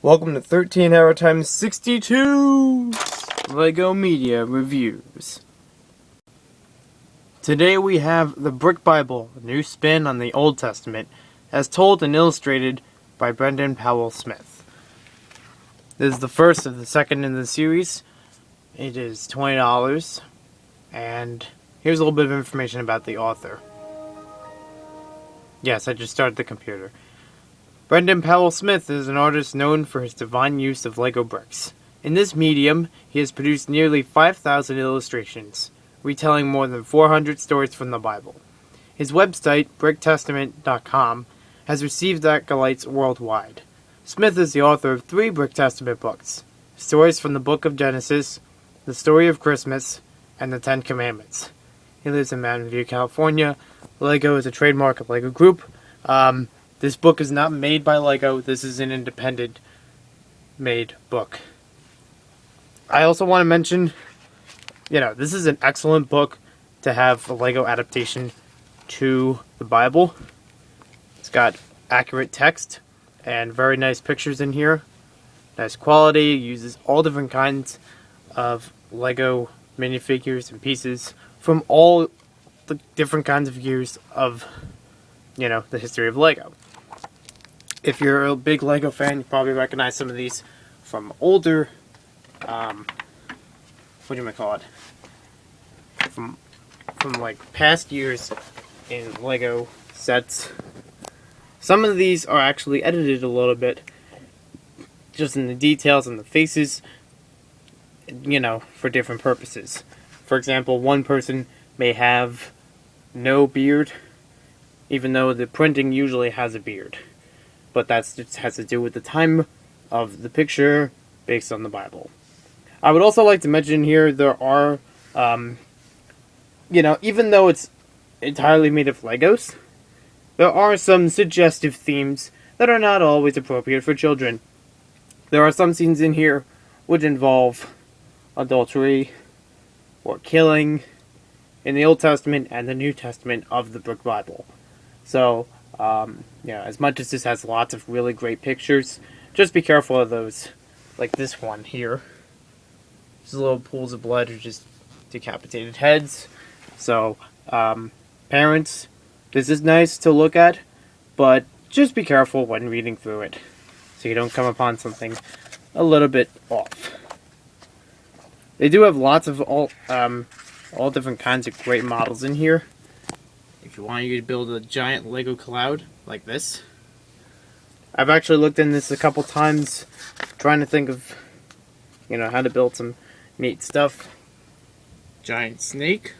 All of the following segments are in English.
Welcome to 13 Hour Times 62 LEGO Media Reviews. Today we have the Brick Bible, a new spin on the Old Testament, as told and illustrated by Brendan Powell Smith. This is the first of the second in the series. It is $20, and here's a little bit of information about the author. Yes, I just started the computer. Brendan Powell Smith is an artist known for his divine use of LEGO bricks. In this medium, he has produced nearly 5,000 illustrations, retelling more than 400 stories from the Bible. His website, bricktestament.com, has received accolades worldwide. Smith is the author of 3 Brick Testament books: Stories from the Book of Genesis, The Story of Christmas, and The Ten Commandments. He lives in Mountain View, California. LEGO is a trademark of LEGO Group. This book is not made by LEGO. This is an independent made book. I also want to mention, this is an excellent book to have a LEGO adaptation to the Bible. It's got accurate text and very nice pictures in here. Nice quality. It uses all different kinds of LEGO minifigures and pieces from all the different kinds of years of, the history of LEGO. If you're a big LEGO fan, you probably recognize some of these from older, From like past years in LEGO sets. Some of these are actually edited a little bit, just in the details and the faces, for different purposes. For example, one person may have no beard, even though the printing usually has a beard. But that just has to do with the time of the picture based on the Bible. I would also like to mention here there are, even though it's entirely made of Legos, there are some suggestive themes that are not always appropriate for children. There are some scenes in here which involve adultery or killing in the Old Testament and the New Testament of the Brick Bible. So, as much as this has lots of really great pictures, just be careful of those, like this one here. Just little pools of blood or just decapitated heads. So, parents, this is nice to look at, but just be careful when reading through it, so you don't come upon something a little bit off. They do have lots of all different kinds of great models in here. If you want, you could build a giant LEGO cloud like this. I've actually looked in this a couple times, trying to think of, how to build some neat stuff. Giant snake.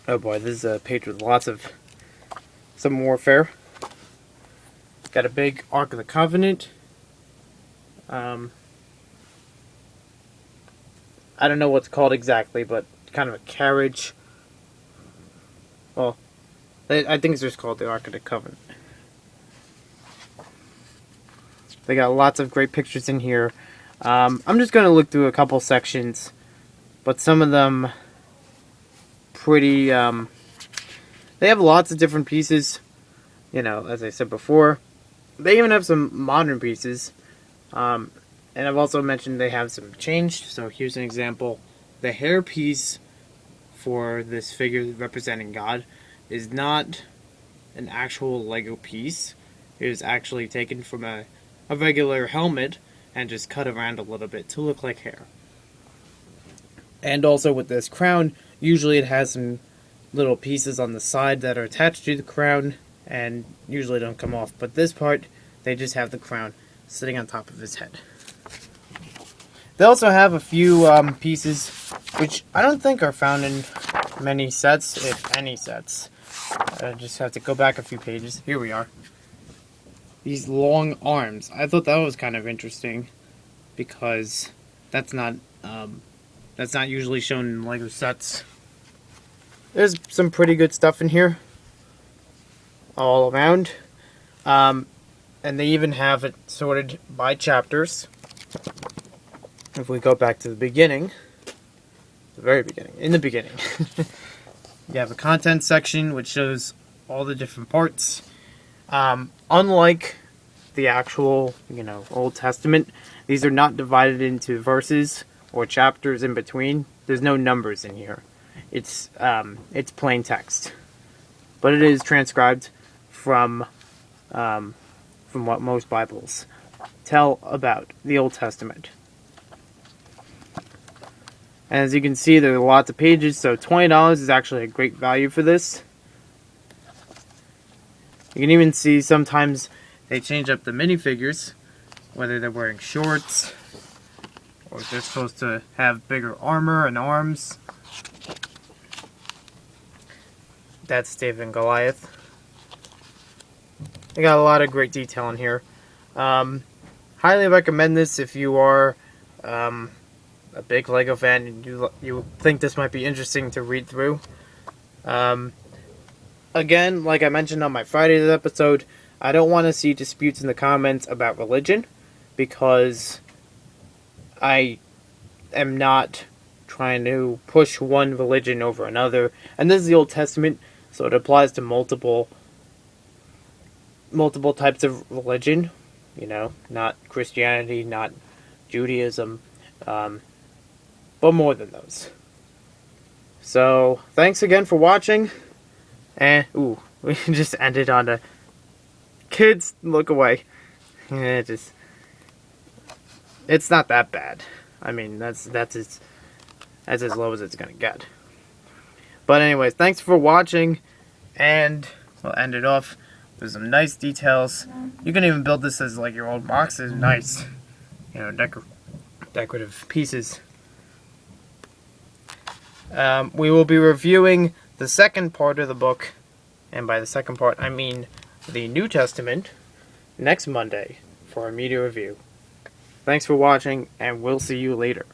Oh boy, this is a page with lots of some warfare. Got a big Ark of the Covenant. I don't know what's called exactly, but kind of a carriage. Well, I think it's just called the Ark of the Covenant. They got lots of great pictures in here. I'm just going to look through a couple sections, but some of them pretty, they have lots of different pieces, as I said before. They even have some modern pieces, and I've also mentioned they have some changed. So here's an example. The hair piece for this figure representing God is not an actual LEGO piece. It is actually taken from a regular helmet and just cut around a little bit to look like hair. And also with this crown, usually it has some little pieces on the side that are attached to the crown and usually don't come off. But this part, they just have the crown sitting on top of his head. They also have a few pieces which I don't think are found in many sets, if any sets. I just have to go back a few pages. Here we are. These long arms. I thought that was kind of interesting because that's not usually shown in LEGO sets. There's some pretty good stuff in here all around. And they even have it sorted by chapters. If we go back to the beginning, in the beginning, you have a content section which shows all the different parts. Unlike the actual, Old Testament, these are not divided into verses or chapters in between. There's no numbers in here. It's plain text, but it is transcribed from what most Bibles tell about the Old Testament. And as you can see, there are lots of pages, so $20 is actually a great value for this. You can even see sometimes they change up the minifigures, whether they're wearing shorts or they're supposed to have bigger armor and arms. That's David and Goliath. They got a lot of great detail in here. Highly recommend this if you are a big LEGO fan and you think this might be interesting to read through. Again, like I mentioned on my Friday's episode, I don't want to see disputes in the comments about religion, because I am not trying to push one religion over another. And this is the Old Testament, so it applies to multiple types of religion. Not Christianity, not Judaism, but more than those. So, thanks again for watching. And, we just ended on a kids look away. It's not that bad. I mean, that's as low as it's gonna get. But anyways, thanks for watching, and we'll end it off with some nice details. You can even build this as like your old boxes, nice, decorative pieces. We will be reviewing the second part of the book, and by the second part I mean the New Testament, next Monday for our media review. Thanks for watching, and we'll see you later.